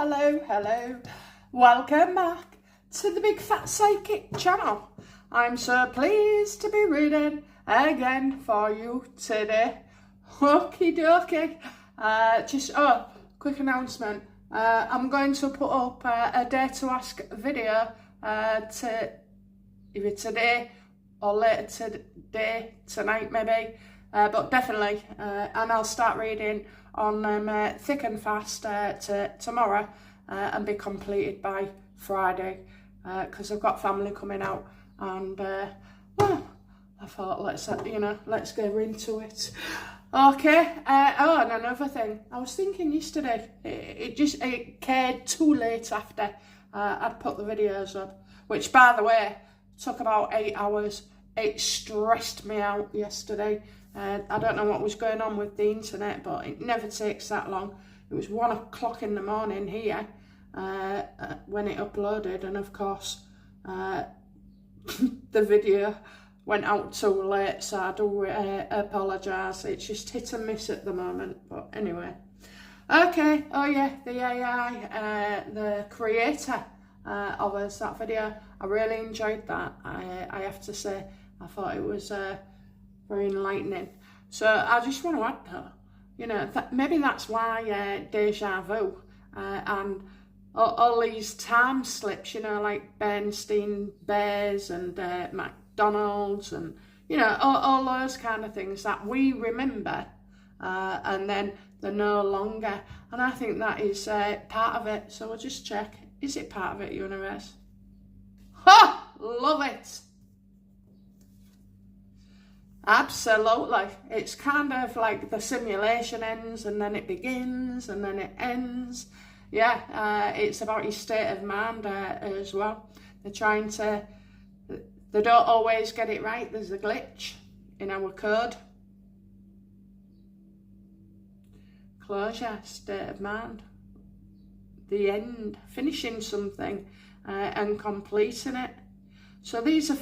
hello. Welcome back to the Big Fat Psychic channel. I'm so pleased to be reading again for you today. Okie dokie. Quick announcement. I'm going to put up a Dare to Ask video to either today or later today, tonight maybe, but definitely, and I'll start reading on them thick and fast tomorrow and be completed by Friday, because I've got family coming out, and well, I thought let's get into it. Okay. And another thing, I was thinking yesterday, it came too late after I'd put the videos up, which by the way took about 8 hours. It stressed me out yesterday. I don't know what was going on with the internet, but it never takes that long. It was 1 o'clock in the morning here when it uploaded, and of course the video went out too late, so I do apologise. It's just hit and miss at the moment, but anyway. Okay, oh yeah, the AI, the creator of that video, I really enjoyed that. I have to say, I thought it was very enlightening. So I just want to add that, maybe that's why deja vu and all these time slips, like Bernstein Bears and McDonald's and, all those kind of things that we remember and then they're no longer. And I think that is part of it. So we'll just check. Is it part of it, universe? Ha! Love it! Absolutely. It's kind of like the simulation ends and then it begins and then it ends. Yeah, it's about your state of mind as well. They don't always get it right. There's a glitch in our code. Closure, state of mind. The end, finishing something and completing it. So these are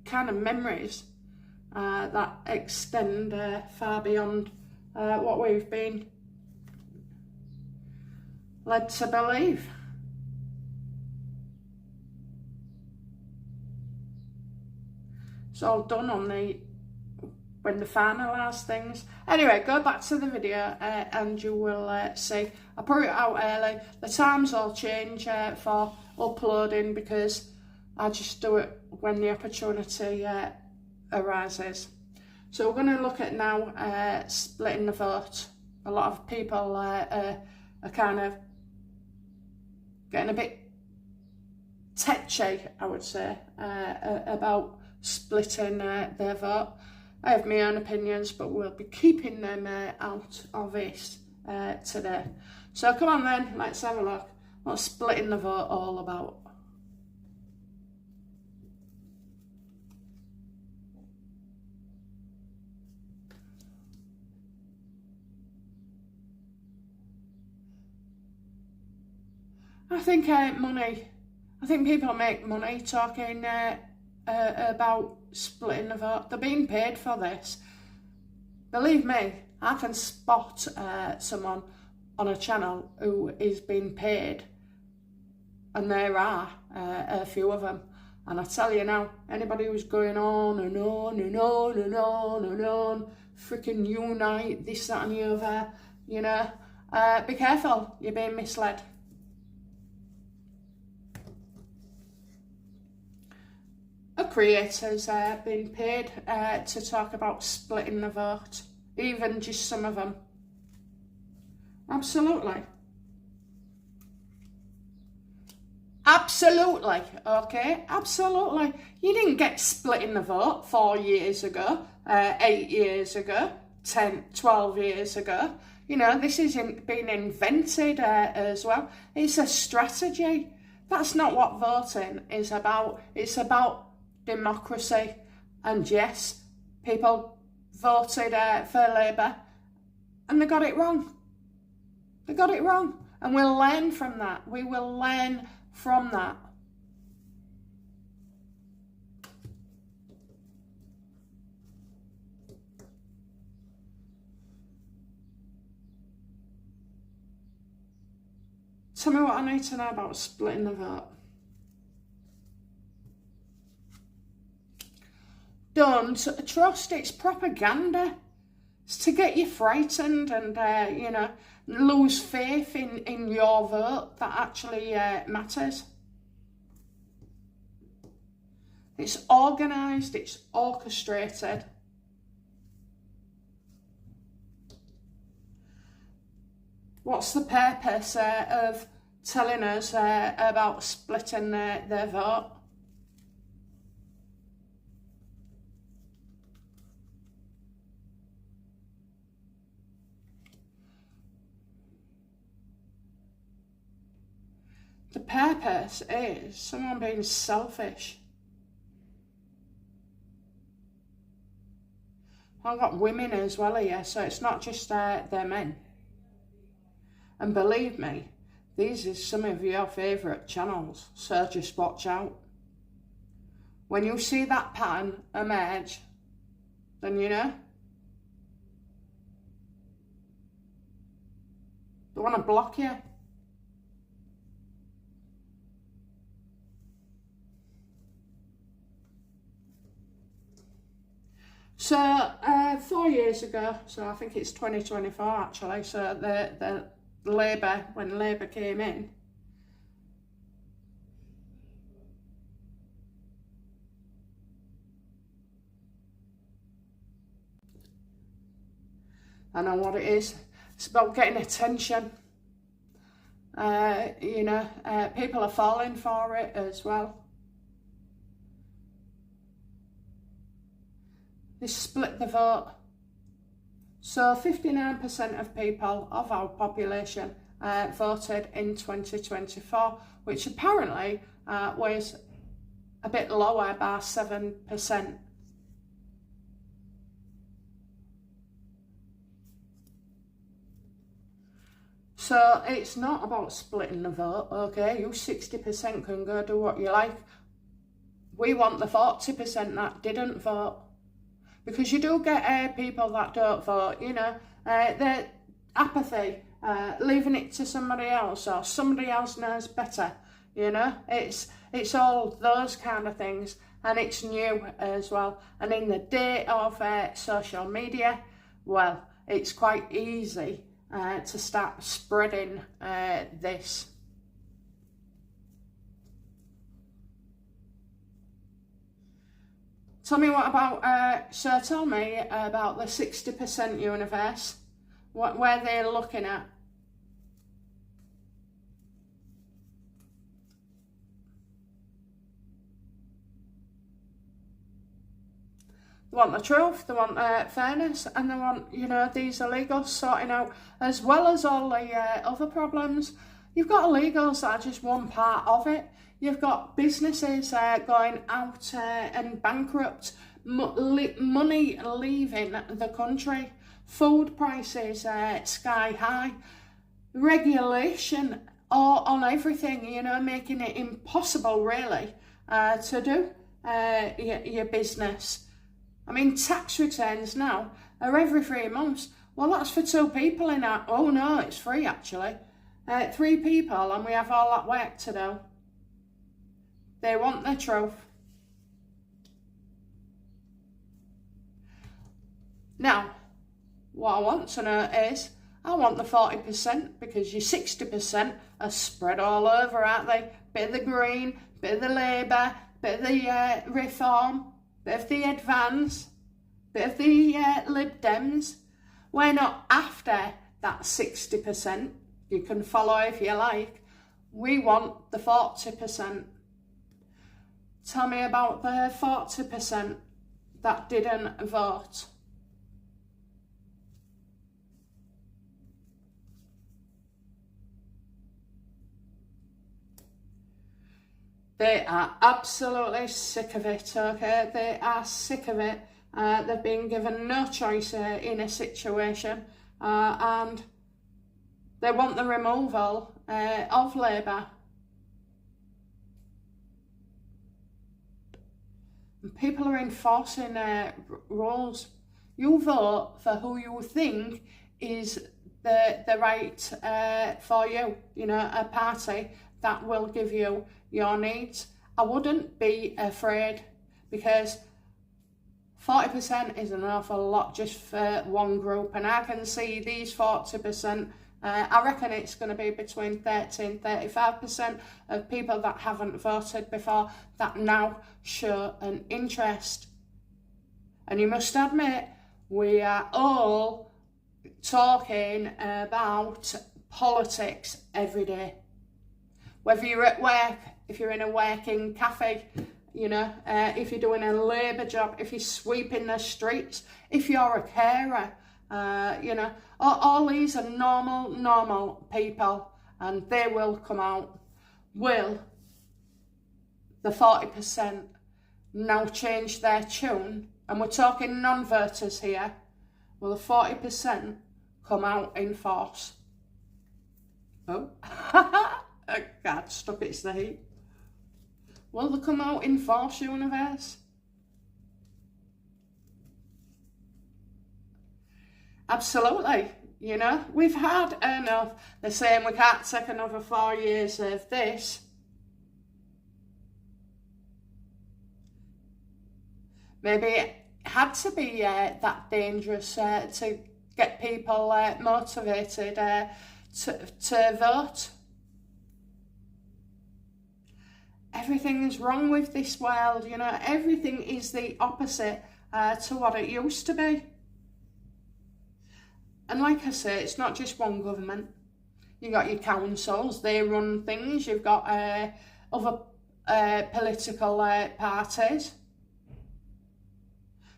kind of memories that extend far beyond what we've been led to believe. It's all done on when they finalise things. Anyway, go back to the video and you will see. I put it out early. The times all change for uploading because I just do it when the opportunity arises. So we're going to look at now splitting the vote. A lot of people are kind of getting a bit tetchy, I would say, about splitting their vote. I have my own opinions, but we'll be keeping them out of it today. So come on then, let's have a look. What's splitting the vote all about? I think money. I think people make money talking about splitting the vote. They're being paid for this. Believe me, I can spot someone on a channel who is being paid, and there are a few of them. And I tell you now, anybody who's going on and on and on and on and on, freaking unite, this, that and the other, be careful, you're being misled. Creators been paid to talk about splitting the vote, even just some of them. Absolutely, okay, absolutely. You didn't get splitting the vote 4 years ago, 8 years ago, 10, 12 years ago. This isn't being invented as well. It's a strategy. That's not what voting is about. It's about democracy. And yes, people voted for Labour and they got it wrong. They got it wrong. And we'll learn from that. We will learn from that. Tell me what I need to know about splitting the vote. Don't trust, it's propaganda. It's to get you frightened and, you know, lose faith in your vote that actually matters. It's organised, it's orchestrated. What's the purpose of telling us about splitting their vote? The purpose is someone being selfish. I've got women as well here, so it's not just their men. And believe me, these are some of your favourite channels, so just watch out. When you see that pattern emerge, then you know. They want to block you. So 4 years ago, so I think it's 2024 actually, so the Labour, when Labour came in, I know what it is. It's about getting attention. You know, people are falling for it as well. They split the vote. So 59% of people of our population voted in 2024, which apparently was a bit lower by 7%. So it's not about splitting the vote, okay? You 60% can go do what you like. We want the 40% that didn't vote. Because you do get people that don't vote, you know, the apathy, leaving it to somebody else, or somebody else knows better, you know. It's all those kind of things, and it's new as well. And in the day of social media, well, it's quite easy to start spreading this. Tell me what about, so tell me about the 60% universe, where they're looking at. They want the truth, they want fairness, and they want, you know, these illegals sorting out, as well as all the other problems. You've got illegals that are just one part of it. You've got businesses going out and bankrupt, money leaving the country, food prices sky high, regulation on everything, you know, making it impossible really to do your business. I mean, tax returns now are every 3 months. Well, that's for 2 people in our, oh no, it's 3 actually. 3 people, and we have all that work to do. They want the truth. Now, what I want to know is, I want the 40% because your 60% are spread all over, aren't they? Bit of the Green, bit of the Labour, bit of the Reform, bit of the Advance, bit of the Lib Dems. We're not after that 60%. You can follow if you like. We want the 40%. Tell me about the 40% that didn't vote. They are absolutely sick of it, okay? They are sick of it. They've been given no choice in a situation, and they want the removal of Labour. And people are enforcing rules. You vote for who you think is the right for you, you know, a party that will give you your needs. I wouldn't be afraid, because 40% is an awful lot just for one group, and I can see these 40%, I reckon it's going to be between 30 and 35% of people that haven't voted before that now show an interest. And you must admit, we are all talking about politics every day. Whether you're at work, if you're in a working cafe, you know, if you're doing a labour job, if you're sweeping the streets, if you're a carer, you know, all these are normal people, and they will come out. Will the 40% now change their tune? And we're talking non-voters here. Will the 40% come out in force? Oh, God, stuck its the heat. Will they come out in force, universe? Absolutely. You know, we've had enough. They're saying we can't take another 4 years of this. Maybe it had to be that dangerous to get people motivated to vote. Everything is wrong with this world, you know. Everything is the opposite to what it used to be. And like I say, it's not just one government. You've got your councils, they run things. You've got other political parties.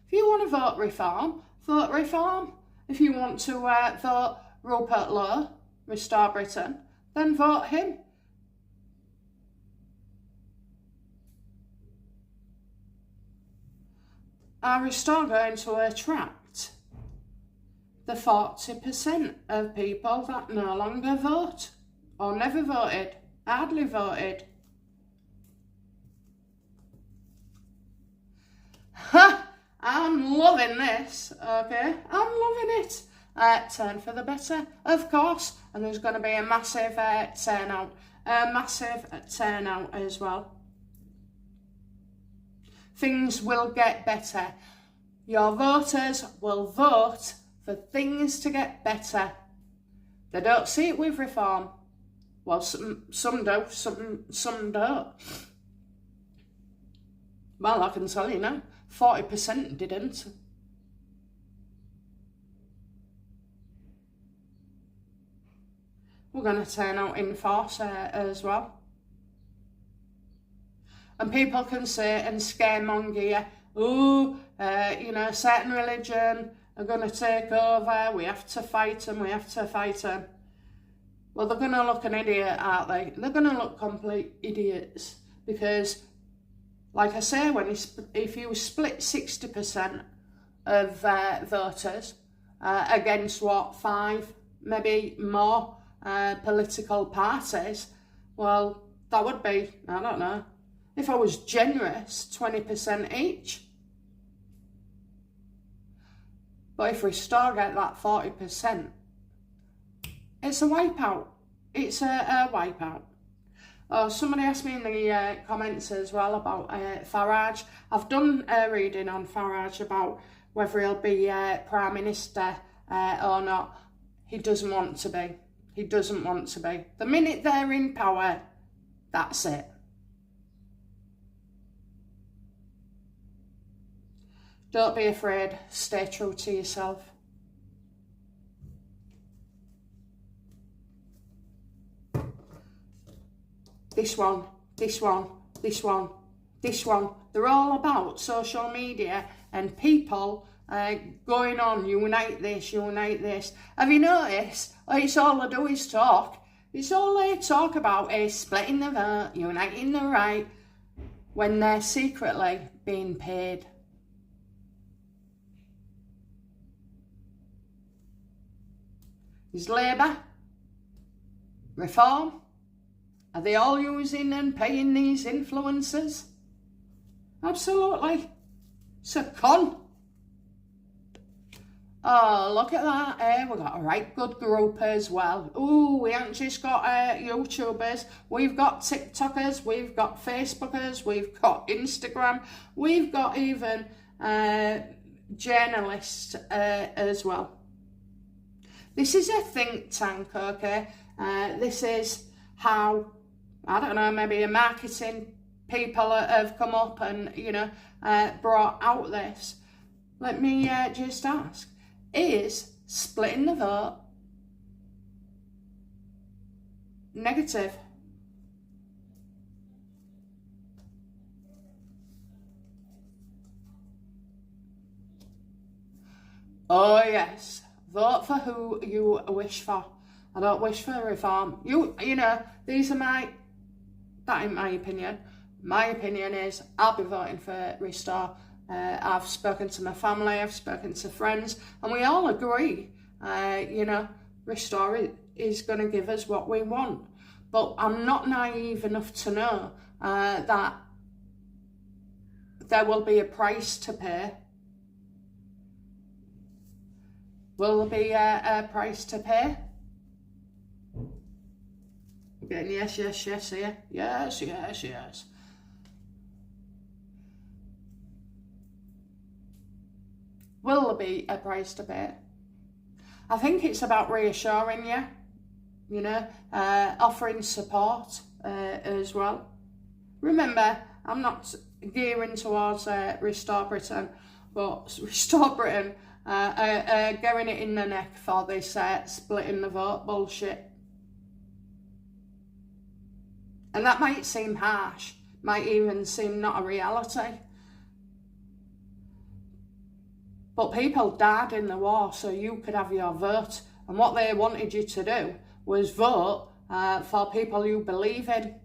If you want to vote reform, vote reform. If you want to vote Rupert Lowe, Restore Britain, then vote him. Are Restore going to attract the 40% of people that no longer vote, or never voted, hardly voted? Ha! I'm loving this, okay? I'm loving it. Turn for the better, of course, and there's going to be a massive turnout as well. Things will get better. Your voters will vote for things to get better. They don't see it with reform. Well, some do, some don't. Well, I can tell you now, 40% didn't. We're going to turn out in force as well. And people can say and scaremonger you, oh, you know, a certain religion are going to take over, we have to fight them, we have to fight them. Well, they're going to look an idiot, aren't they? They're going to look complete idiots, because, like I say, if you split 60% of voters against, what, 5, maybe more political parties, well, that would be, I don't know, if I was generous, 20% each. But if we still get that 40%, it's a wipeout. It's a wipeout. Oh, somebody asked me in the comments as well about Farage. I've done a reading on Farage about whether he'll be Prime Minister or not. He doesn't want to be. He doesn't want to be. The minute they're in power, that's it. Don't be afraid. Stay true to yourself. This one, this one, this one, this one. They're all about social media and people going on, unite this, unite this. Have you noticed? It's all they do is talk. It's all they talk about is splitting the vote, uniting the right, when they're secretly being paid. Is Labour, Reform, are they all using and paying these influencers? Absolutely. It's a con. Oh, look at that. We've got a right good group as well. Ooh, we haven't just got YouTubers. We've got TikTokers. We've got Facebookers. We've got Instagram. We've got even journalists as well. This is a think tank, okay? This is how, I don't know, maybe a marketing people have come up and, you know, brought out this. Let me just ask, is splitting the vote negative? Oh yes, vote for who you wish for. I don't wish for reform. You know, these are that ain't my opinion. My opinion is I'll be voting for Restore. I've spoken to my family, I've spoken to friends, and we all agree, you know, Restore is going to give us what we want. But I'm not naive enough to know that there will be a price to pay. Will there be a price to pay? I'm getting yes, yes, yes here. Yes, yes, yes. Will there be a price to pay? I think it's about reassuring you, you know, offering support as well. Remember, I'm not gearing towards Restore Britain, but Restore Britain are getting it in the neck for this splitting the vote bullshit. And that might seem harsh, might even seem not a reality. But people died in the war so you could have your vote. And what they wanted you to do was vote for people you believe in.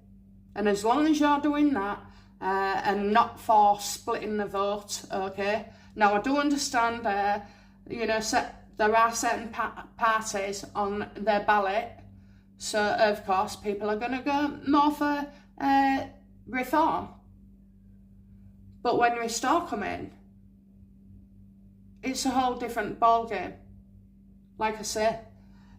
And as long as you're doing that and not for splitting the vote, okay? Now, I do understand, you know, there are certain parties on their ballot. So, of course, people are going to go more for reform. But when Restore come in, it's a whole different ballgame. Like I say,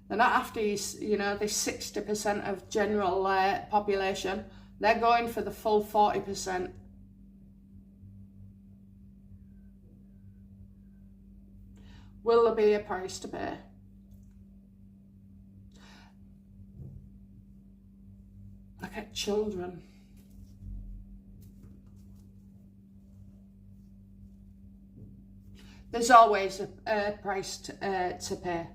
they're not after, you know, this 60% of general population. They're going for the full 40%. Will there be a price to pay? Look at children. There's always a price to pay.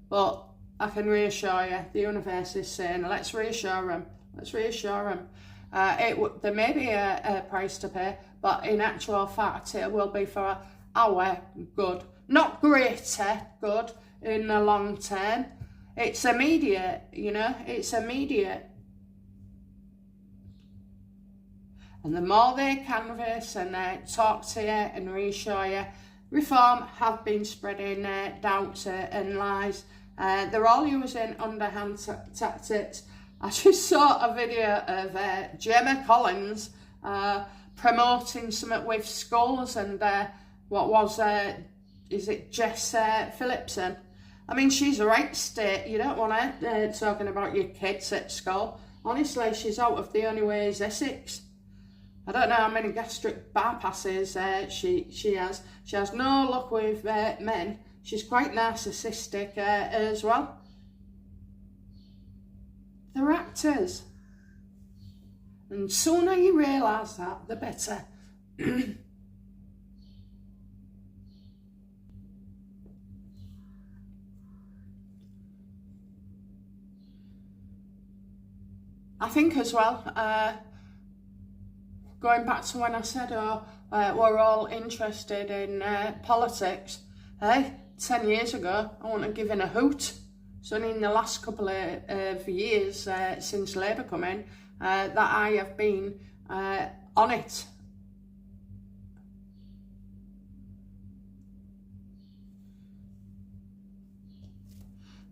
But I can reassure you, the universe is saying, let's reassure them. Let's reassure them. There may be a price to pay, but in actual fact, it will be for our good. Not greater good in the long term. It's immediate, you know, it's immediate. And the more they canvass and talk to you and reassure you, reform have been spreading doubts and lies. They're all using underhand tactics. I just saw a video of Gemma Collins promoting something with schools and what was, is it Jess Phillipson? I mean, she's a right state. You don't want her talking about your kids at school. Honestly, she's out of the only way is Essex. I don't know how many gastric bypasses she has. She has no luck with men. She's quite narcissistic as well. They're actors. And sooner you realise that, the better. I think as well, going back to when I said, we're all interested in politics. Hey, 10 years ago, I wouldn't have given a hoot. It's only in the last couple of years since Labour come in that I have been on it.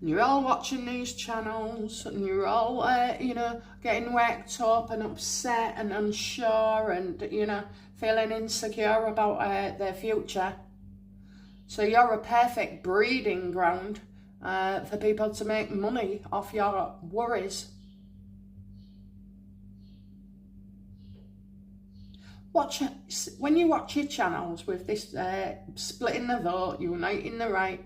And you're all watching these channels and you're all, you know, getting worked up and upset and unsure and, you know, feeling insecure about their future. So you're a perfect breeding ground for people to make money off your worries. When you watch your channels with this splitting the vote, uniting the right,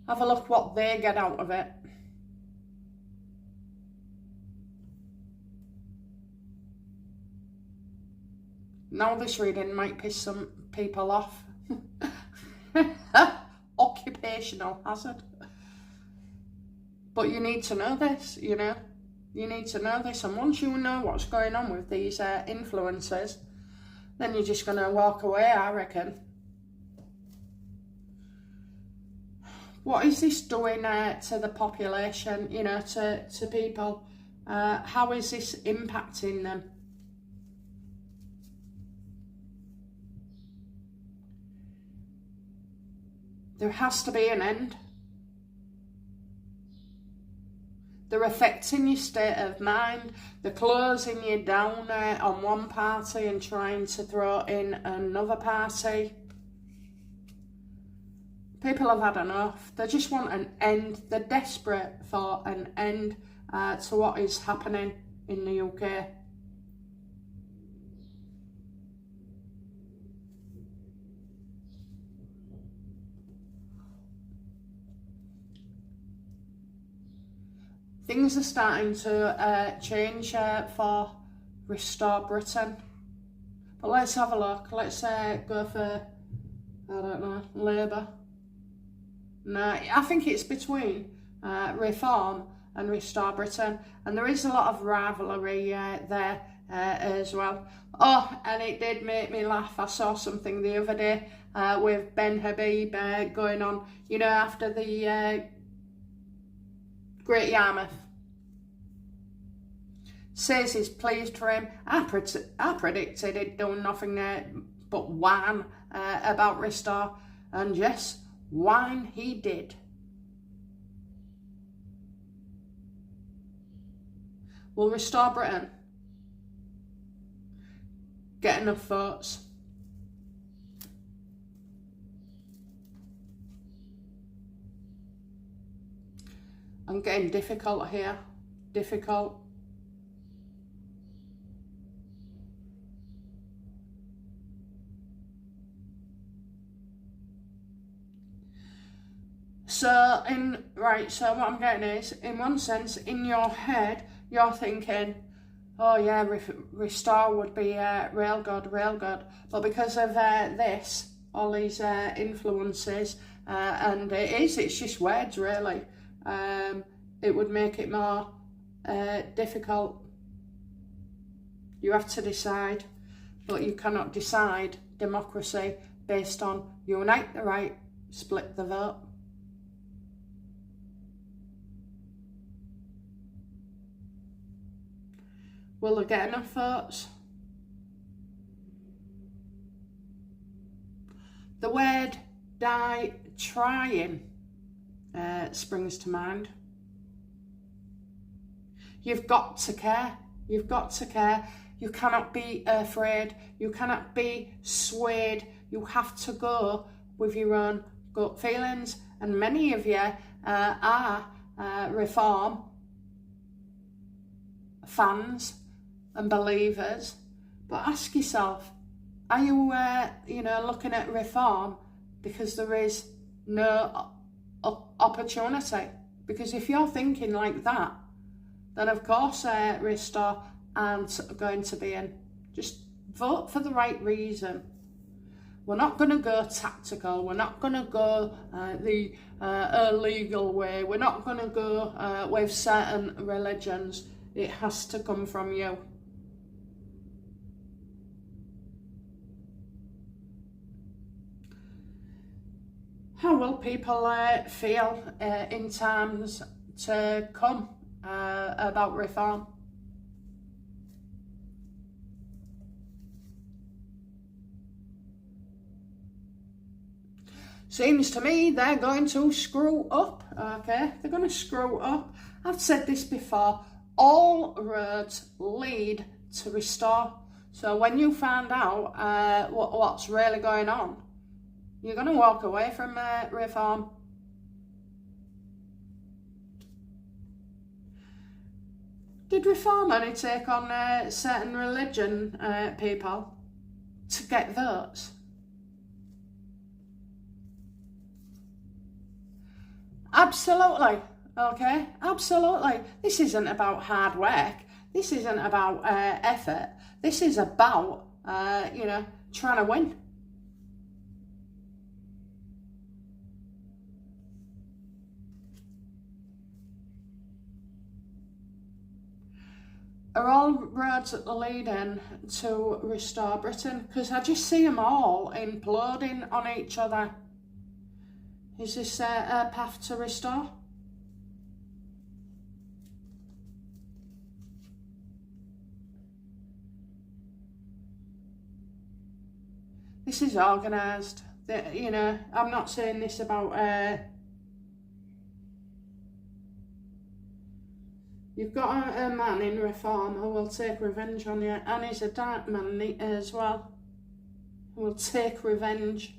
have a look what they get out of it. Now this reading might piss some people off. Occupational hazard. But you need to know this, you know. You need to know this, and once you know what's going on with these influences, then you're just going to walk away, I reckon. What is this doing to the population, you know, to people? How is this impacting them? There has to be an end. They're affecting your state of mind. They're closing you down on one party and trying to throw in another party. People have had enough. They just want an end. They're desperate for an end to what is happening in the UK. Things are starting to change for Restore Britain. But let's have a look. Let's go for, I don't know, Labour. No, I think it's between Reform and Restore Britain. And there is a lot of rivalry there as well. Oh, and it did make me laugh. I saw something the other day with Ben Habib going on, you know, after the Great Yarmouth. Says he's pleased for him. I predicted he'd done nothing but whine about Restore, and yes, whine he did. Will Restore Britain get enough votes? I'm getting difficult here. Difficult. So so what I'm getting is, in one sense, in your head, you're thinking, oh yeah, Restore would be real good. But because of this, all these influences, and it's just words really, it would make it more difficult. You have to decide, but you cannot decide democracy based on unite the right, split the vote. Will they get enough votes? The word die trying springs to mind. You've got to care. You've got to care. You cannot be afraid. You cannot be swayed. You have to go with your own gut feelings. And many of you are Reform fans and believers. But ask yourself, are you, looking at Reform because there is no opportunity? Because if you're thinking like that, then of course Restore aren't going to be in. Just vote for the right reason. We're not going to go tactical. We're not going to go the illegal way. We're not going to go with certain religions. It has to come from you. How will people feel in times to come about Reform? Seems to me they're going to screw up, okay? They're going to screw up. I've said this before. All roads lead to Restore. So when you find out what's really going on, you're going to walk away from reform. Did reform only take on certain religion people to get votes? Absolutely, okay, absolutely. This isn't about hard work. This isn't about effort. This is about, you know, trying to win. Are all roads leading to restore Britain? Because I just see them all imploding on each other. Is this a path to restore? This is organised. You know, I'm not saying this about... You've got a man in reform who will take revenge on you, and he's a dark man as well, who will take revenge.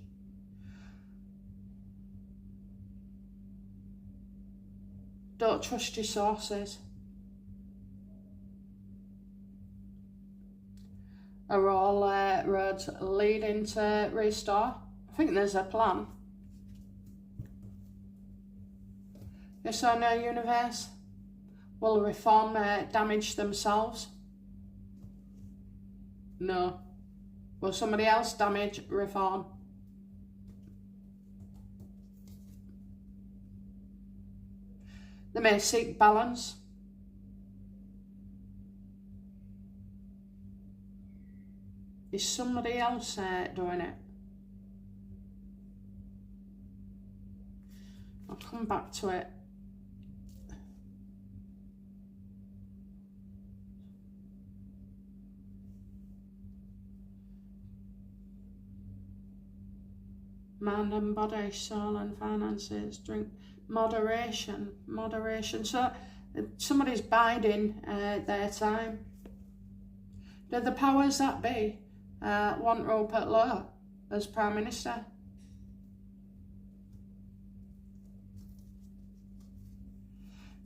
Don't trust your sources. Are all roads leading to restore? I think there's a plan. Yes or no, universe? Will reform damage themselves? No. Will somebody else damage reform? They may seek balance. Is somebody else doing it? I'll come back to it. Mind and body, soul and finances, drink, moderation. So somebody's biding their time. Do the powers that be want Rupert Lowe as Prime Minister?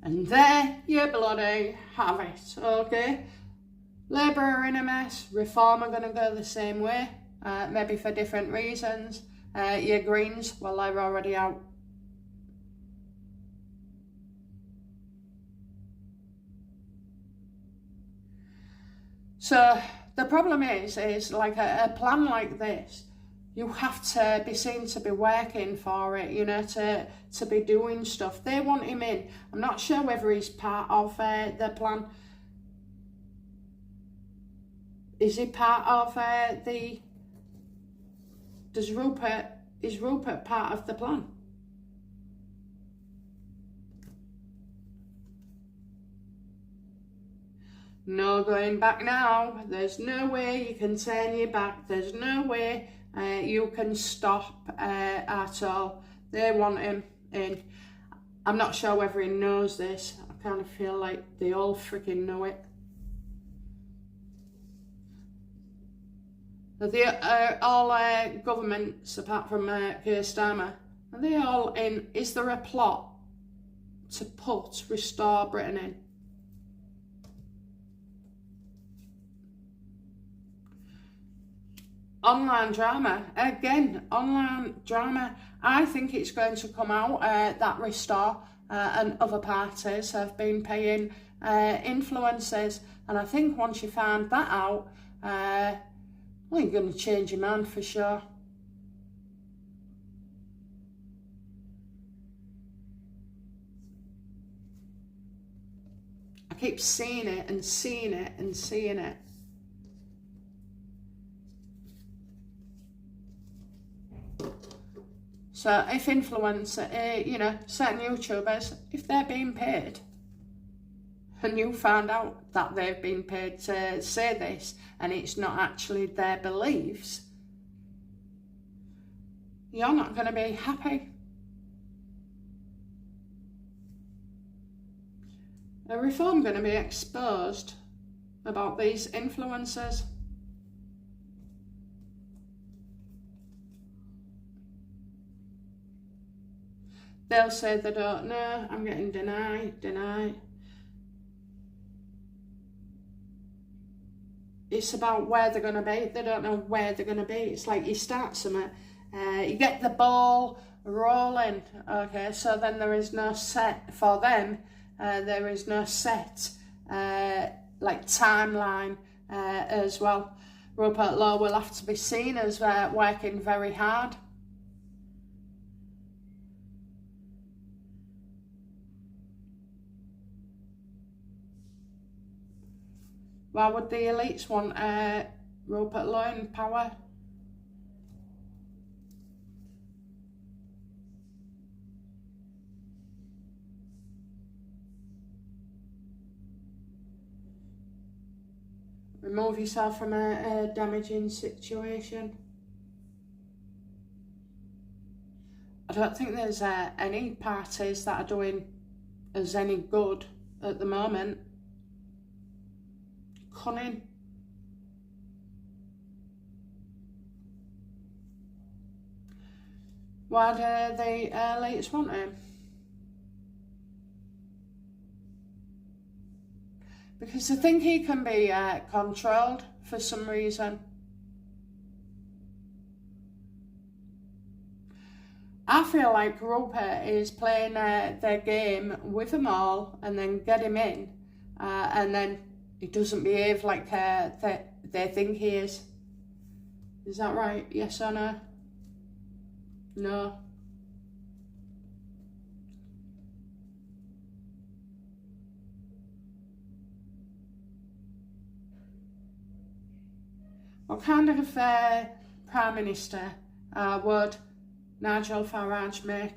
And there you bloody have it, okay? Labour are in a mess, Reform are going to go the same way, maybe for different reasons. Your Greens, well, they're already out. So the problem is like a plan like this, you have to be seen to be working for it, you know, to be doing stuff. They want him in. I'm not sure whether he's part of the plan. Is he part of is Rupert part of the plan? No going back now. There's no way you can turn your back. There's no way you can stop at all. They want him in. I'm not sure whether he knows this. I kind of feel like they all freaking know it. Are they all governments, apart from Keir Starmer, are they all in? Is there a plot to restore Britain in? Online drama, again, online drama. I think it's going to come out that Restore and other parties have been paying influencers, and I think once you find that out, well, you're going to change your mind for sure. I keep seeing it and seeing it and seeing it. So if influencers, you know, certain YouTubers, if they're being paid, and you found out that they've been paid to say this and it's not actually their beliefs, you're not going to be happy. Are Reform going to be exposed about these influencers? They'll say they don't know. I'm getting deny. It's about where they're going to be. They don't know where they're going to be. It's like you start something, you get the ball rolling, okay, so then there is no set for them, there is no set like timeline as well. Rupert Lowe will have to be seen as working very hard. Why would the elites want Rupert Lowe in power? Remove yourself from a damaging situation. I don't think there's any parties that are doing us any good at the moment. Cunning. Why do the elites want him? Because they think he can be controlled for some reason. I feel like Rupert is playing their game with them all and then get him in and then he doesn't behave like they think he is. Is that right? Yes or no? No. What kind of Prime Minister would Nigel Farage make?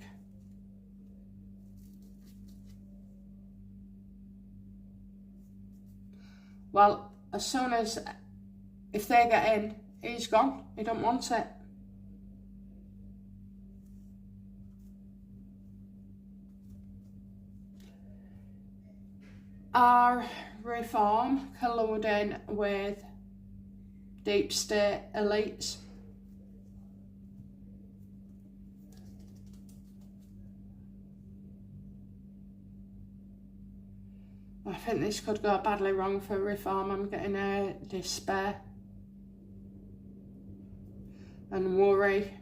Well, as soon as, if they get in, he's gone. He don't want it. Are Reform colluding with deep state elites? I think this could go badly wrong for Reform. I'm getting a despair and worry.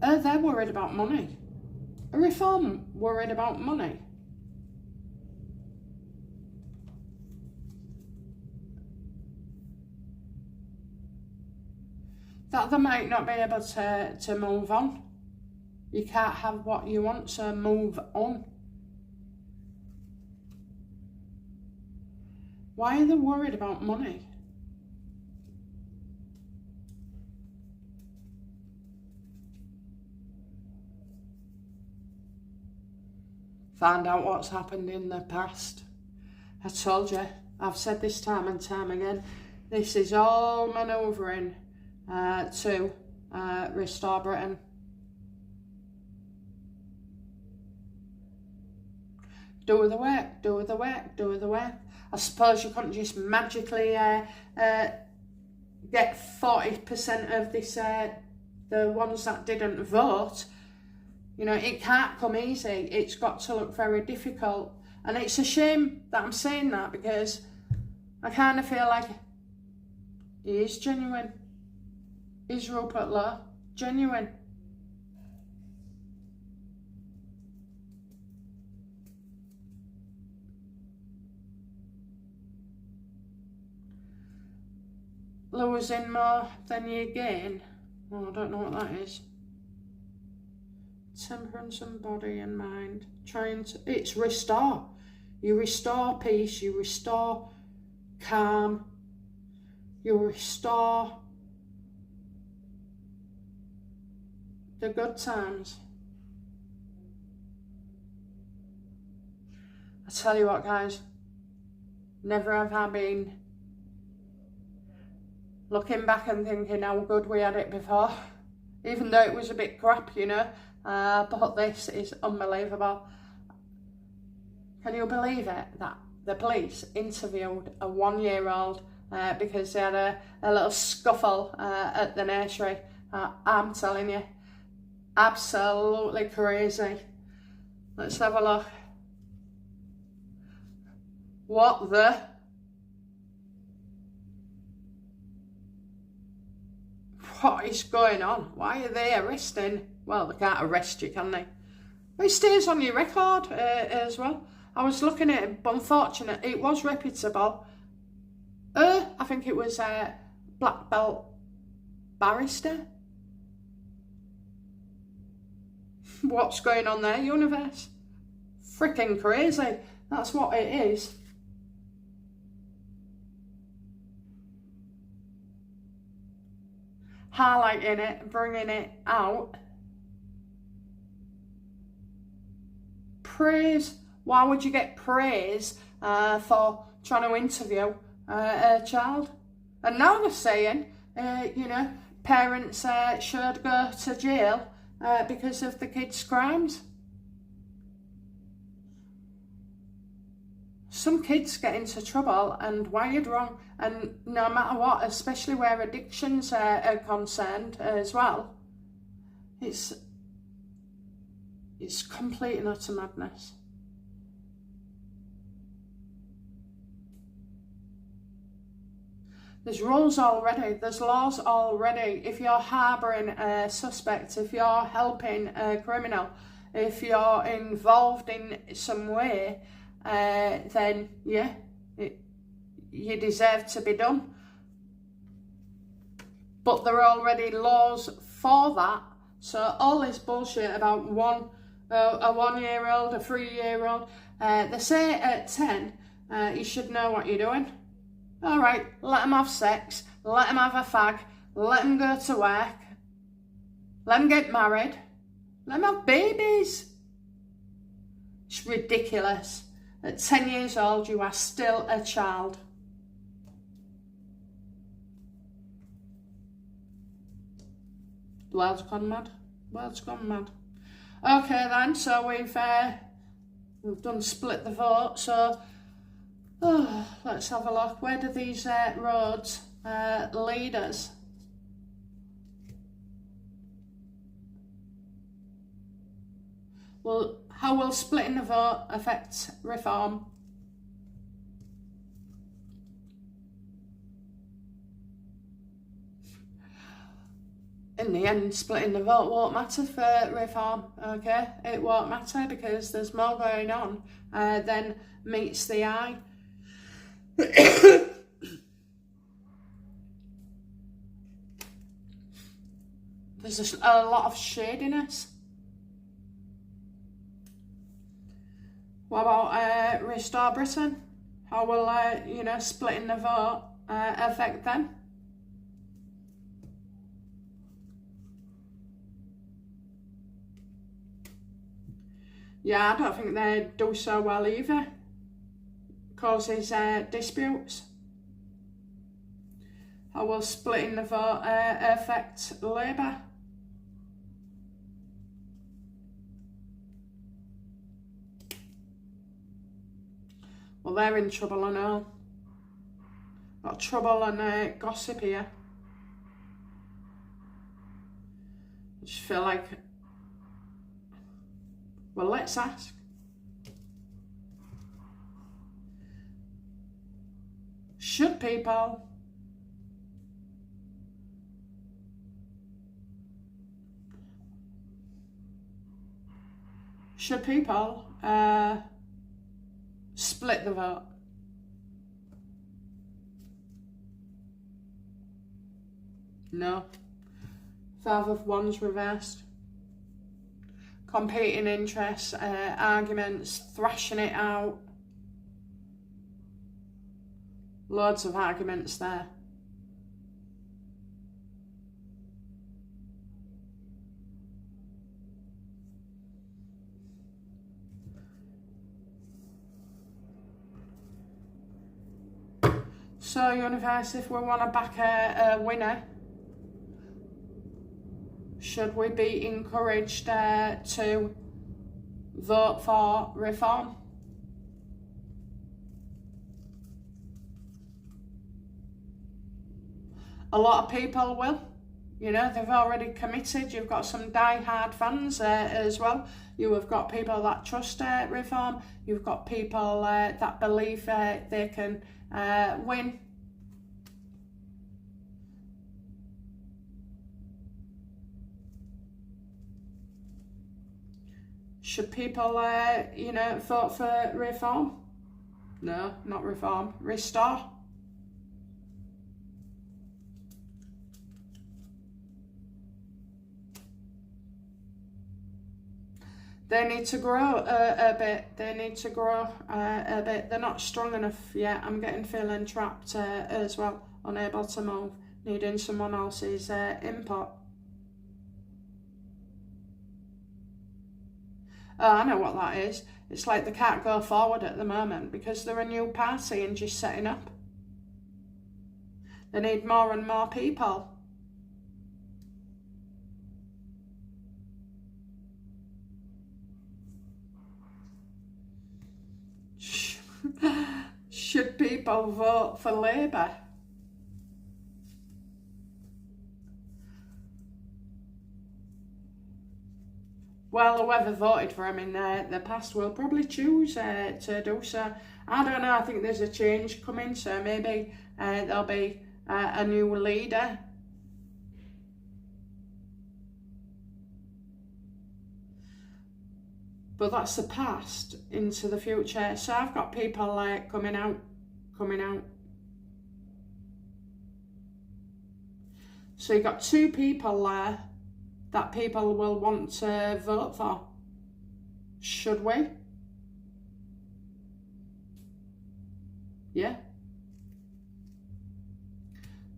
They're worried about money. Reform worried about money. That they might not be able to move on. You can't have what you want, so move on. Why are they worried about money? Find out what's happened in the past. I told you, I've said this time and time again, this is all manoeuvring to restore Britain. Do the work, do the work, do the work. I suppose you couldn't just magically get 40% of this, the ones that didn't vote. You know, it can't come easy. It's got to look very difficult. And it's a shame that I'm saying that, because I kind of feel like he is genuine. Is Rupert Lowe genuine? Losing more than you gain. Oh, I don't know what that is. Temperance and body and mind. Trying to, it's restore. You restore peace, you restore calm, you restore the good times. I tell you what, guys, never have I been looking back and thinking how good we had it before, even though it was a bit crap, you know. But this is unbelievable. Can you believe it, that the police interviewed a 1-year-old because they had a little scuffle at the nursery. I'm telling you, absolutely crazy. Let's have a look. What the? What is going on? Why are they arresting? Well, they can't arrest you, can they? It stays on your record as well. I was looking at it, but unfortunately, it was reputable. I think it was a black belt barrister. What's going on there, universe? Freaking crazy. That's what it is. Highlighting it, bringing it out. Praise. Why would you get praise for trying to interview a child? And now they're saying, you know, parents should go to jail because of the kids' crimes. Some kids get into trouble and wired wrong, and no matter what, especially where addictions are concerned as well, it's complete and utter madness. There's rules already, there's laws already. If you're harbouring a suspect, if you're helping a criminal, if you're involved in some way, then yeah, you deserve to be done. But there are already laws for that. So all this bullshit about a 1-year-old, a 3-year-old, they say at 10, you should know what you're doing. All right, let them have sex, let them have a fag, let them go to work, let them get married, let them have babies. It's ridiculous. At 10 years old, you are still a child. World's gone mad. World's gone mad. Okay then, so we've done split the vote, so let's have a look. Where do these roads lead us? Well, how will splitting the vote affect reform? In the end, splitting the vote won't matter for reform, okay? It won't matter because there's more going on than meets the eye. There's a lot of shadiness. What about Restore Britain? How will, you know, splitting the vote affect them? Yeah, I don't think they do so well either. Causes disputes. How will splitting the vote affect Labour? Well, they're in trouble, I know. Got trouble and gossip here. I just feel like, well, let's ask. Should people split the vote? No. 5 of Wands reversed. Competing interests, arguments, thrashing it out. Loads of arguments there. So, universe, if we want to back a winner, should we be encouraged to vote for reform? A lot of people will. You know, they've already committed. You've got some die-hard fans as well. You have got people that trust reform. You've got people that believe they can win. Should people, you know, vote for reform? No, not reform. Restore. They need to grow a bit. They need to grow a bit. They're not strong enough yet. I'm feeling trapped as well. Unable to move. Needing someone else's input. Oh, I know what that is. It's like they can't go forward at the moment because they're a new party and just setting up. They need more and more people. Should people vote for Labour? Well, whoever voted for him in the past will probably choose to do so. I don't know, I think there's a change coming, so maybe there'll be a new leader. But that's the past into the future. So I've got people coming out. So you've got two people there that people will want to vote for. Should we? Yeah.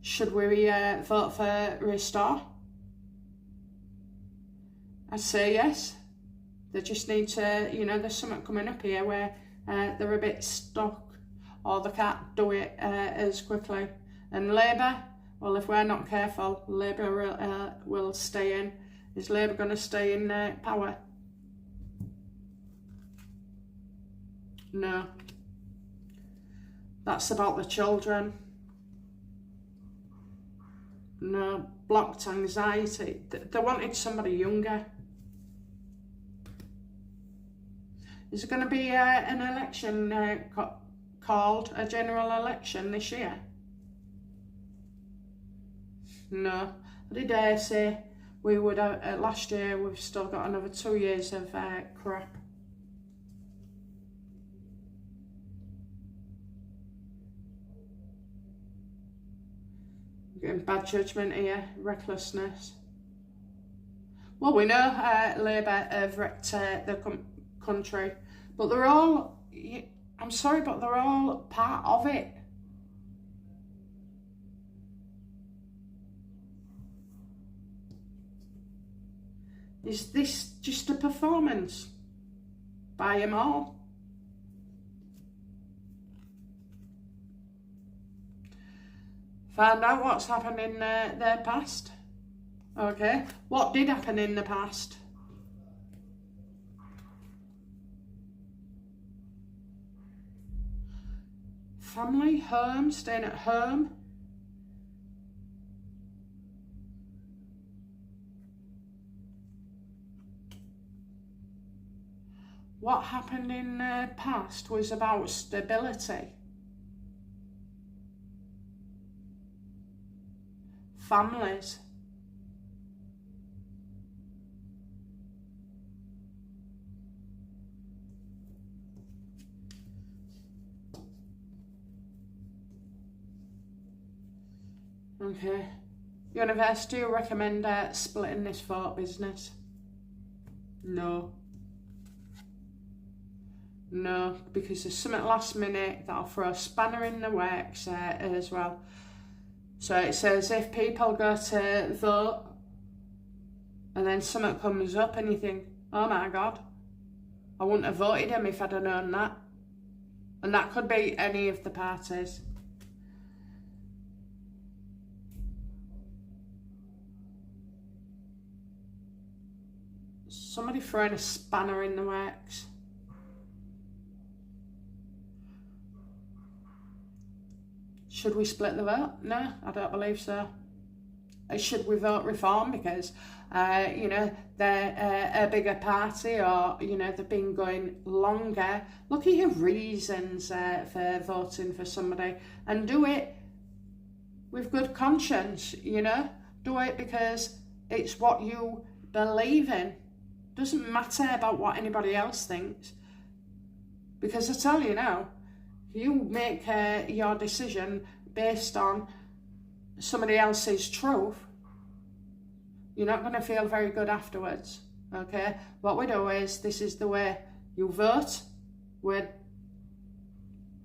Should we vote for Restore? I'd say yes. They just need to, you know, there's something coming up here where they're a bit stuck or they can't do it as quickly. And Labour, well, if we're not careful, Labour will stay in. Is Labour going to stay in power? No. That's about the children. No. Blocked anxiety. They wanted somebody younger. Is there going to be an election called a general election this year? No. I did say we would, last year, we've still got another 2 years of crap. Getting bad judgment here, recklessness. Well, we know Labour have wrecked the country, but they're all, I'm sorry, but they're all part of it. Is this just a performance by them all? Find out what's happened in their past. Okay, what did happen in the past? Family, home, staying at home. What happened in the past was about stability. Families. Okay. Universe, do you recommend splitting this fort business? No. No, because there's something last minute that'll throw a spanner in the works as well. So it says if people go to vote and then something comes up and you think, oh my God, I wouldn't have voted him if I'd have known that. And that could be any of the parties. Somebody throwing a spanner in the works. Should we split the vote? No, I don't believe so. should we vote reform because, you know, they're a bigger party, or, you know, they've been going longer? Look at your reasons for voting for somebody, and do it with good conscience, you know. Do it because it's what you believe in. Doesn't matter about what anybody else thinks. Because I tell you now, you make your decision based on somebody else's truth, you're not going to feel very good afterwards, okay? What we do is, this is the way you vote. We're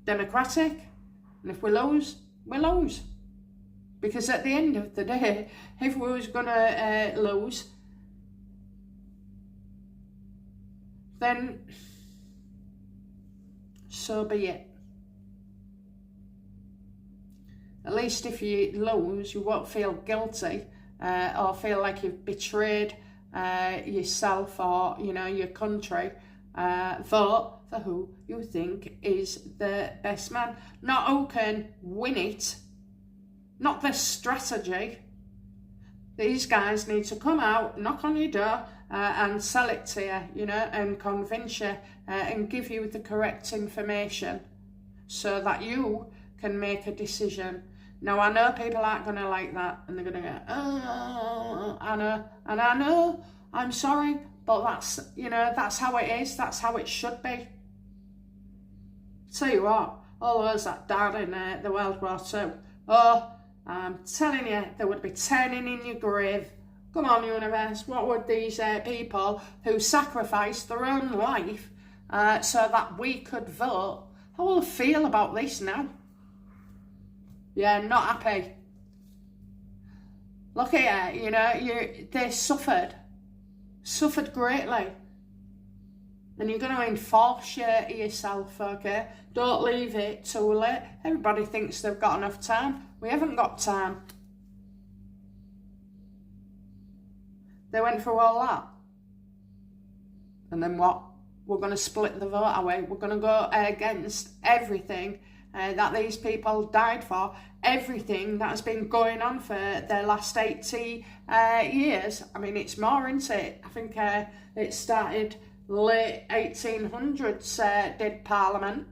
democratic, and if we lose, we lose. Because at the end of the day, if we was going to lose, then so be it. At least if you lose, you won't feel guilty or feel like you've betrayed yourself or, you know, your country. Vote for who you think is the best man. Not who can win it, not the strategy. These guys need to come out, knock on your door and sell it to you, you know, and convince you and give you the correct information so that you can make a decision. Now, I know people aren't going to like that, and they're going to go, oh, I know, and I know, I'm sorry, but that's, you know, that's how it is, that's how it should be. Tell you what, all those that died in the World War II, oh, I'm telling you, they would be turning in your grave. Come on, universe, what would these people who sacrificed their own life so that we could vote, how will they feel about this now? Yeah, not happy. Look at you, you know, they suffered greatly. And you're going to enforce yourself, okay? Don't leave it too late. Everybody thinks they've got enough time. We haven't got time. They went through all that. And then what? We're going to split the vote away. We're going to go against everything that these people died for, everything that has been going on for the last 80 years. I mean, it's more, isn't it? I think it started late 1800s, did Parliament.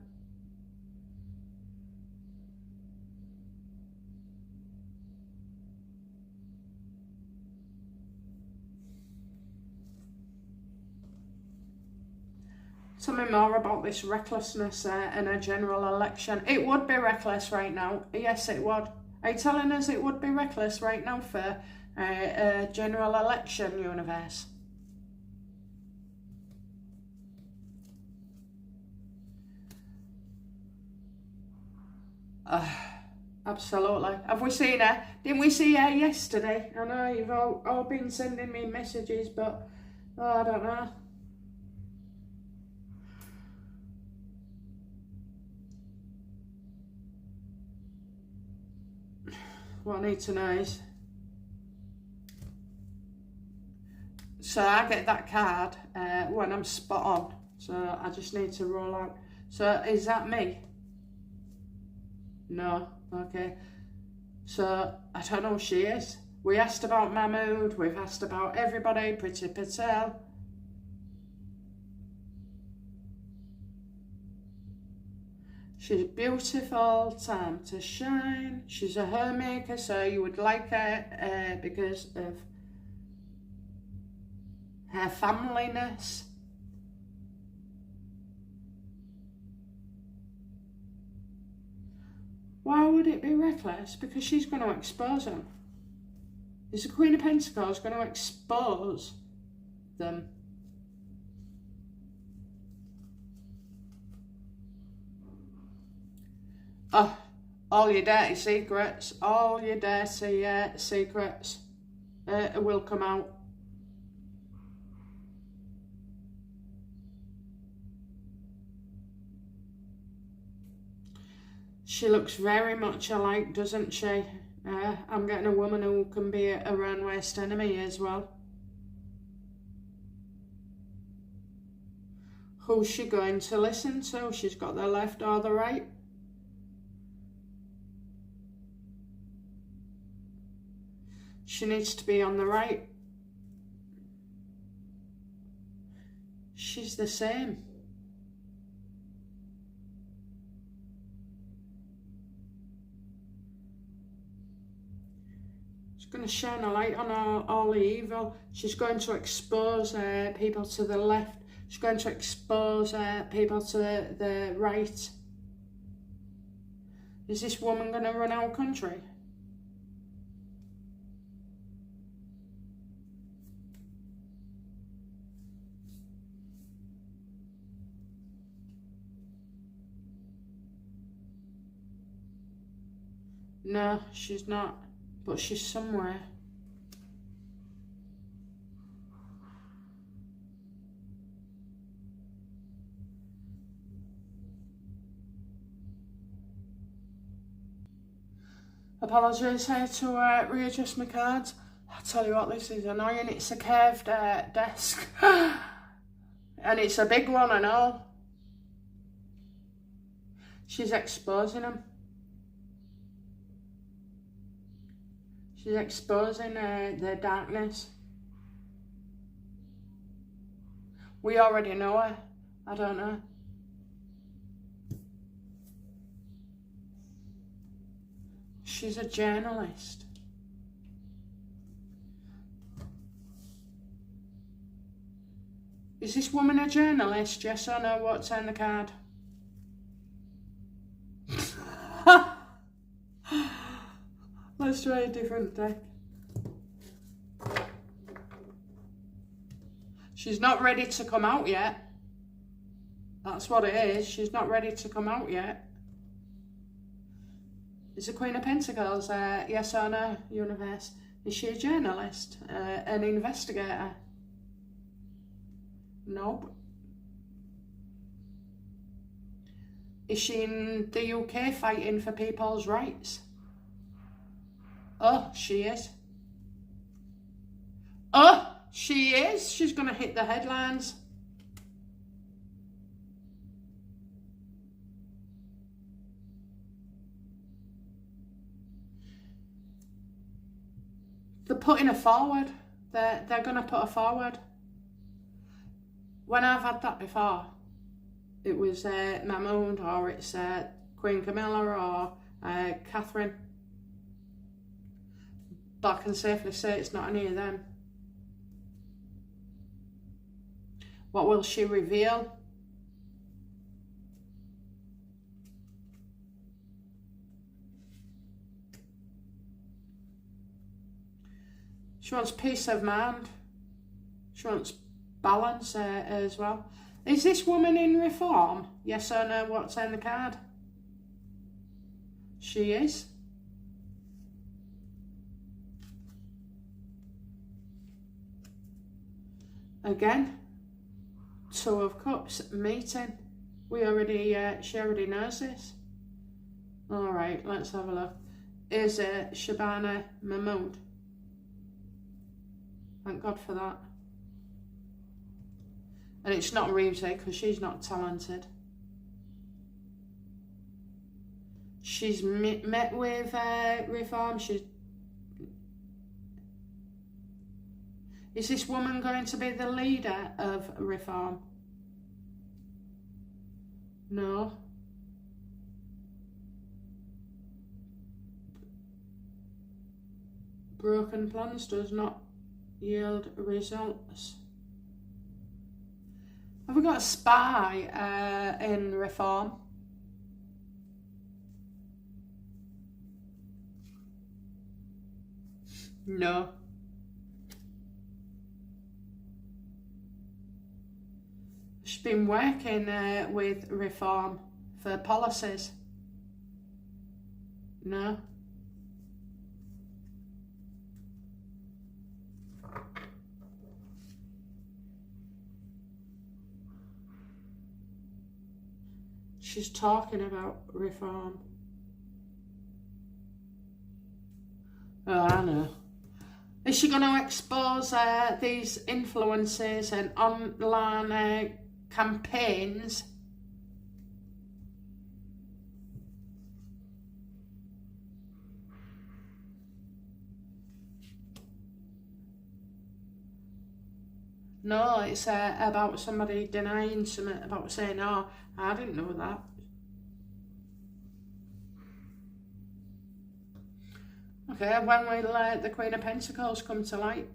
Tell me more about this recklessness in a general election. It would be reckless right now. Yes, it would. Are you telling us it would be reckless right now for a general election, universe? Absolutely. Have we seen her? Didn't we see her yesterday? I know you've all been sending me messages, but I don't know. What I need to know is, so I get that card when I'm spot on, so I just need to roll out. So is that me? No, okay. So I don't know who she is. We asked about Mahmood, we've asked about everybody, Priti Patel. She's beautiful, time to shine. She's a homemaker, so you would like her because of her familyness. Why would it be reckless? Because she's going to expose them. Is the Queen of Pentacles going to expose them? Oh, all your dirty secrets, all your dirty secrets will come out. She looks very much alike, doesn't she? I'm getting a woman who can be a worst enemy as well. Who's she going to listen to? She's got the left or the right. She needs to be on the right. She's the same. She's going to shine a light on all the evil. She's going to expose people to the left. She's going to expose people to the right. Is this woman going to run our country? No, she's not. But she's somewhere. Apologise here to readjust my cards. I tell you what, this is annoying. It's a curved desk. And it's a big one and all. She's exposing them. She's exposing the darkness. We already know her. I don't know. She's a journalist. Is this woman a journalist? Yes or no? What's on the card? Let's try a different deck. She's not ready to come out yet. That's what it is. She's not ready to come out yet. Is the Queen of Pentacles? Yes or no, universe? Is she a journalist? An investigator? Nope. Is she in the UK fighting for people's rights? Oh, she is. Oh, she is. She's going to hit the headlines. They're putting her forward. They're going to put her forward. When I've had that before, it was Mahmoud, or it's Queen Camilla, or Catherine. But I can safely say it's not any of them. What will she reveal? She wants peace of mind. She wants balance as well. Is this woman in reform? Yes or no? What's on the card? She is. Again, Two of Cups, meeting. She already knows this. All right, let's have a look. Is it Shabana Mahmood? Thank God for that. And it's not Reevesy because she's not talented. She's met with reform. Is this woman going to be the leader of reform? No. Broken plans does not yield results. Have we got a spy in reform? No. She's been working with reform for policies. No. She's talking about reform. Oh, I know. Is she going to expose these influences and online campaigns? No, it's about somebody denying something, about saying, oh, I didn't know that. Okay, when will the Queen of Pentacles come to light?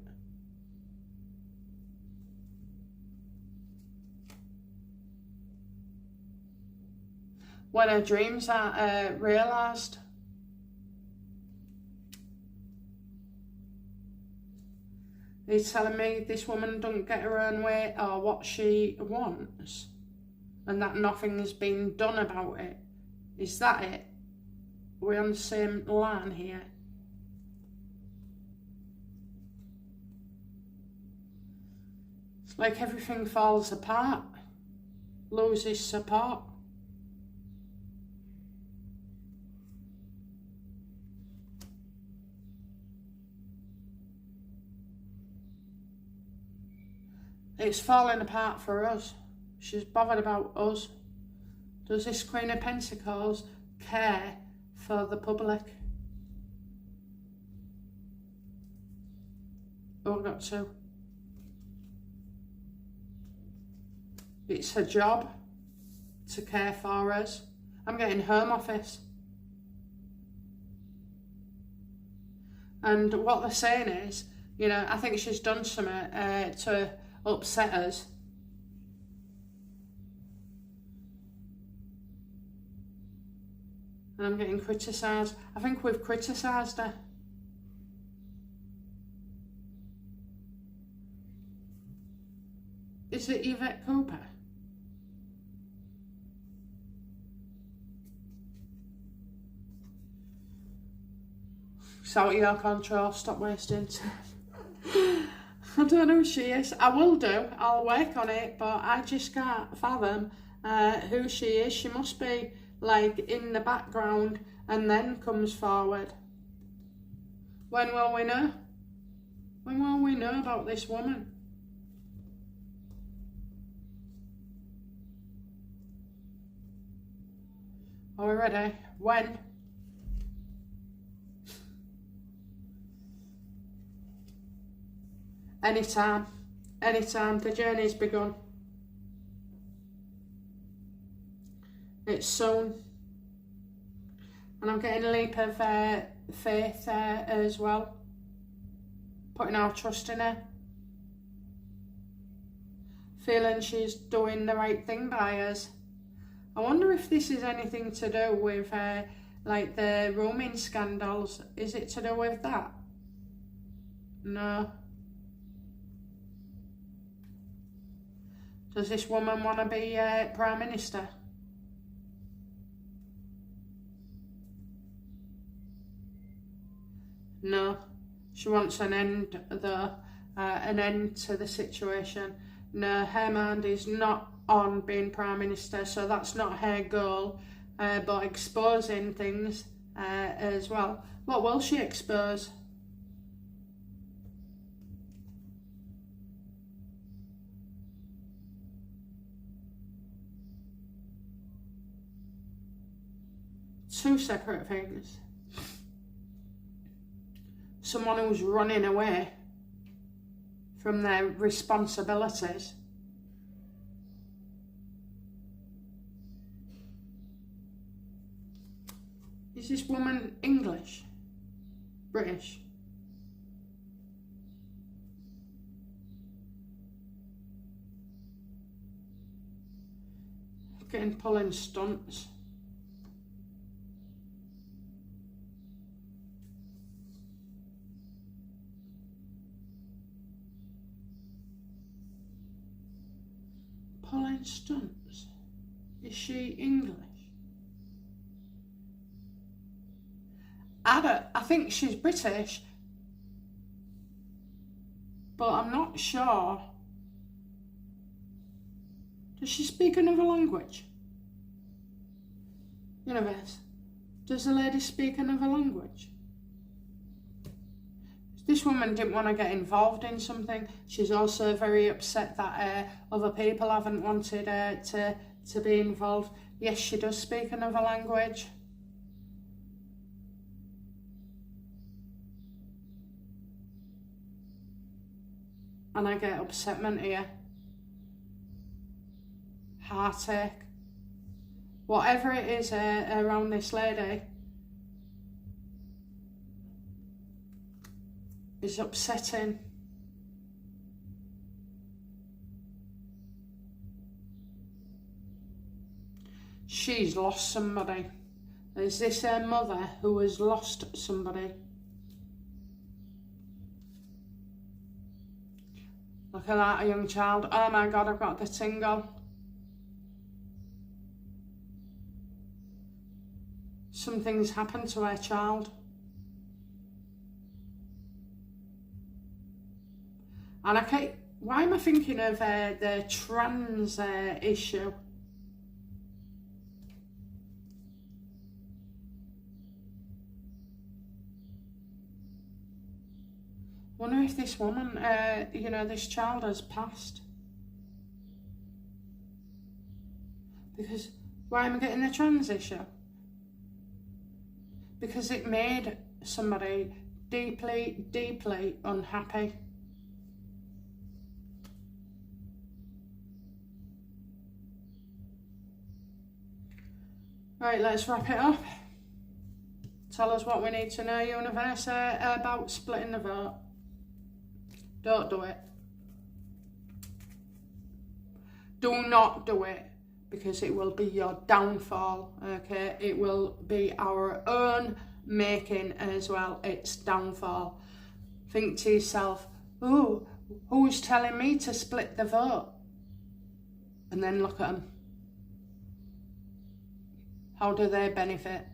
When her dreams are realised. He's telling me this woman doesn't get her own way or what she wants, and that nothing's been done about it. Is that it? Are we on the same line here? It's like everything falls apart, loses support. It's falling apart for us. She's bothered about us. Does this Queen of Pentacles care for the public? Oh, I've got two. It's her job to care for us. I'm getting Home Office. And what they're saying is, you know, I think she's done something to upset us. And I'm getting criticised. I think we've criticised her. Is it Yvette Cooper? It's out of your control, stop wasting time. I don't know who she is. I will do, I'll work on it, but I just can't fathom who she is. She must be like in the background and then comes forward. When will we know? When will we know about this woman? Are we ready? When? Anytime. Anytime. The journey's begun. It's soon. And I'm getting a leap of faith as well. Putting our trust in her. Feeling she's doing the right thing by us. I wonder if this is anything to do with like the roaming scandals. Is it to do with that? No. Does this woman want to be Prime Minister? No. She wants an end though, an end to the situation. No, her mind is not on being Prime Minister, so that's not her goal, but exposing things as well. What will she expose? Two separate things. Someone who's running away from their responsibilities. Is this woman English? British? Getting pulling stunts. Pulling stunts. Is she English? I think she's British, but I'm not sure. Does she speak another language? Universe, does the lady speak another language? This woman didn't want to get involved in something. She's also very upset that other people haven't wanted to be involved. Yes, she does speak another language. and I get upsetment here. Heartache. Whatever it is around this lady is upsetting. She's lost somebody. Is this her mother who has lost somebody? Look at that, a young child. Oh my God, I've got the tingle. Something's happened to her child. And I can't, why am I thinking of the trans issue? Wonder if this woman, you know, this child has passed. Because, why am I getting the trans issue? Because it made somebody deeply, deeply unhappy. Right, let's wrap it up. Tell us what we need to know, universe, about splitting the vote. Don't do it. Do not do it, because it will be your downfall, okay? It will be our own making as well, its downfall. Think to yourself, oh, who's telling me to split the vote? And then look at them. How do they benefit?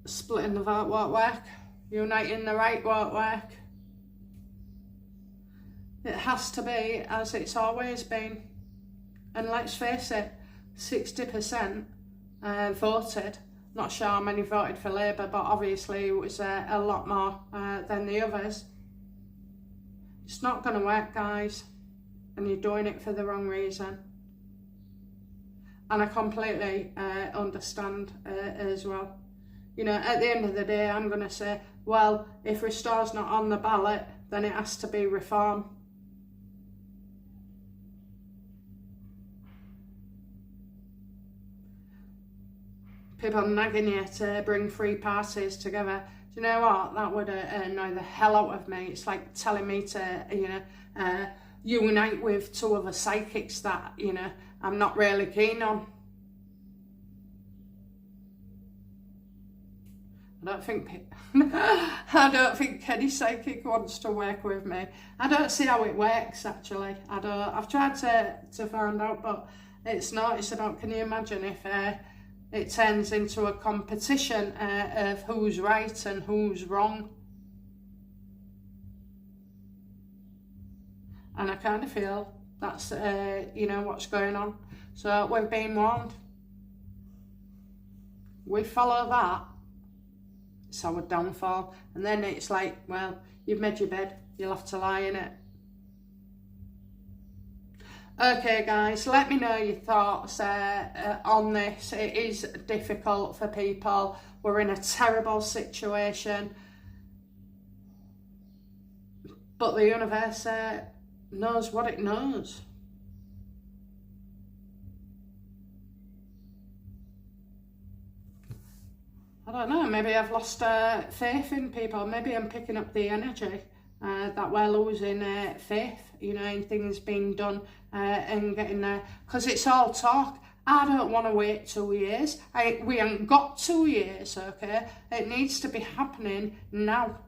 Splitting the vote won't work. Uniting the right won't work. It has to be as it's always been. And let's face it, 60% voted. Not sure how many voted for Labour, but obviously it was a lot more than the others. It's not going to work, guys. And you're doing it for the wrong reason. And I completely understand as well. You know, at the end of the day, I'm going to say, well, if Restore's not on the ballot, then it has to be Reform. People nagging you to bring three parties together. Do you know what? That would annoy the hell out of me. It's like telling me to, you know, unite with two other psychics that, you know, I'm not really keen on. I don't think any psychic wants to work with me. I don't see how it works, actually. I've tried to find out, but it's not. It's about, can you imagine if it turns into a competition of who's right and who's wrong? And I kind of feel that's, you know, what's going on. So we've been warned. We follow that. It's our downfall. And then it's like, well, you've made your bed, you'll have to lie in it. Okay, guys, let me know your thoughts on this. It is difficult for people. We're in a terrible situation. But the universe knows what it knows. I don't know, maybe I've lost faith in people. Maybe I'm picking up the energy that we're losing faith, you know, in things being done and getting there. Because it's all talk. I don't want to wait 2 years. We haven't got 2 years, okay? It needs to be happening now.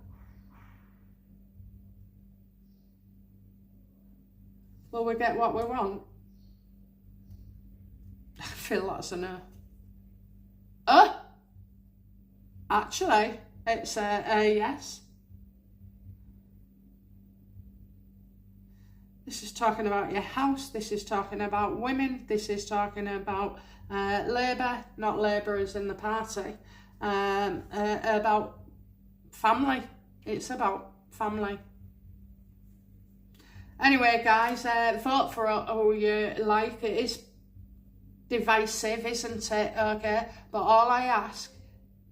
Will we get what we want? I feel that's a no. Actually, it's a yes. This is talking about your house. This is talking about women. This is talking about Labour, not Labour as in the party. About family. It's about family. Anyway, guys, vote for who you like. It is divisive, isn't it? Okay, but all I ask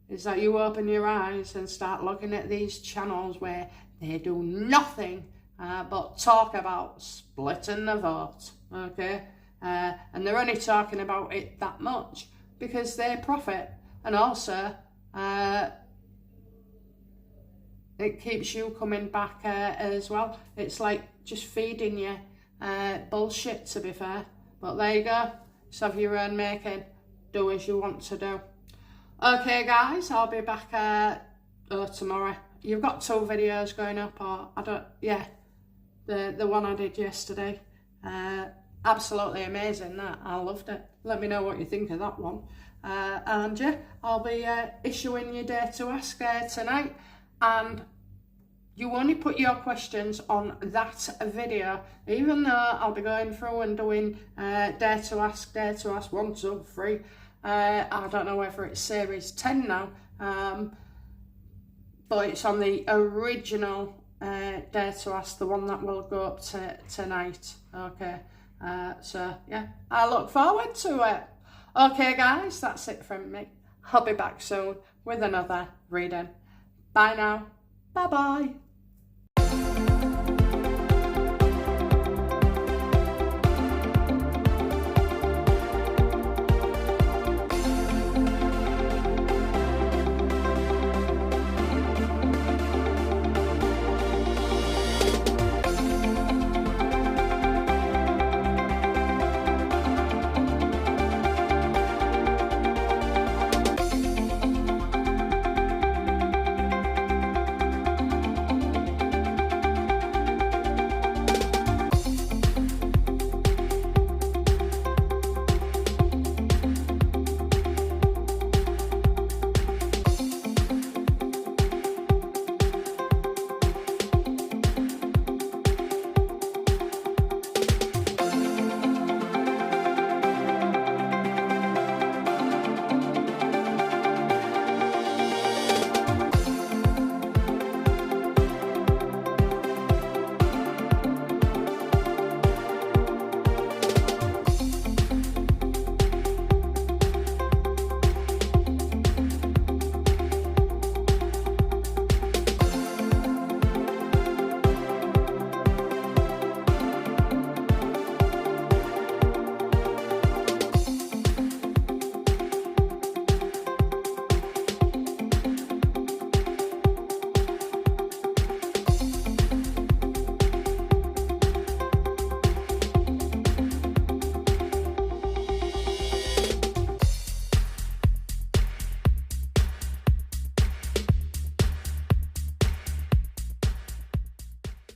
is that you open your eyes and start looking at these channels where they do nothing but talk about splitting the vote, okay? And they're only talking about it that much because they profit, and also it keeps you coming back as well. It's like just feeding you bullshit, to be fair. But there you go. Just have your own making. Do as you want to do. Okay, guys, I'll be back tomorrow. You've got 2 videos going up, or I don't. Yeah, the one I did yesterday. Absolutely amazing. That I loved it. Let me know what you think of that one. And yeah, I'll be issuing your Dare to Ask tonight. And you only put your questions on that video, even though I'll be going through and doing Dare to Ask 1, 2, 3. I don't know whether it's series 10 now, but it's on the original Dare to Ask, the one that will go up tonight. Okay, so yeah, I look forward to it. Okay, guys, that's it from me. I'll be back soon with another reading. Bye now. Bye-bye.